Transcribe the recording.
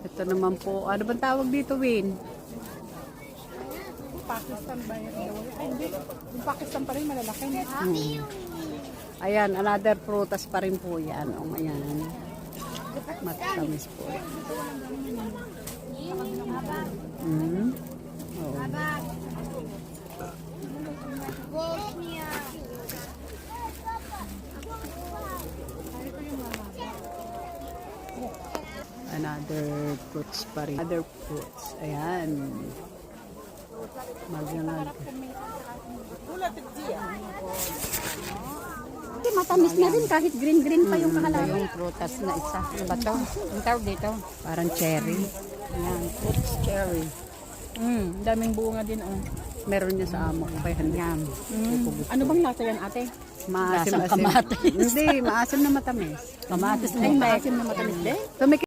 Ito naman po, ano bang tawag dito, Win? Pakistan ba yun? Ay, hindi. Yung Pakistan pa rin malalaki. Ayan, another prutas pa rin po yan. O, ayan. Matamis po. Oh. Another fruits pa rin. Other fruits. Ayan. Magandang. Hindi, matamis na din kahit green-green pa yung kahalagi. Yung prutas na isa. Ano ba to? Ang tawag dito? Parang cherry. Ayan, fruits cherry. Daming bunga din. Oh. Meron niya sa amo ko. Kaya yan. Ano bang lasa yan, ate? Maasim-asim. Lasang kamatis. Hindi, maasim na matamis. Kamatis. Ay, maasim na matamis din. Tumikit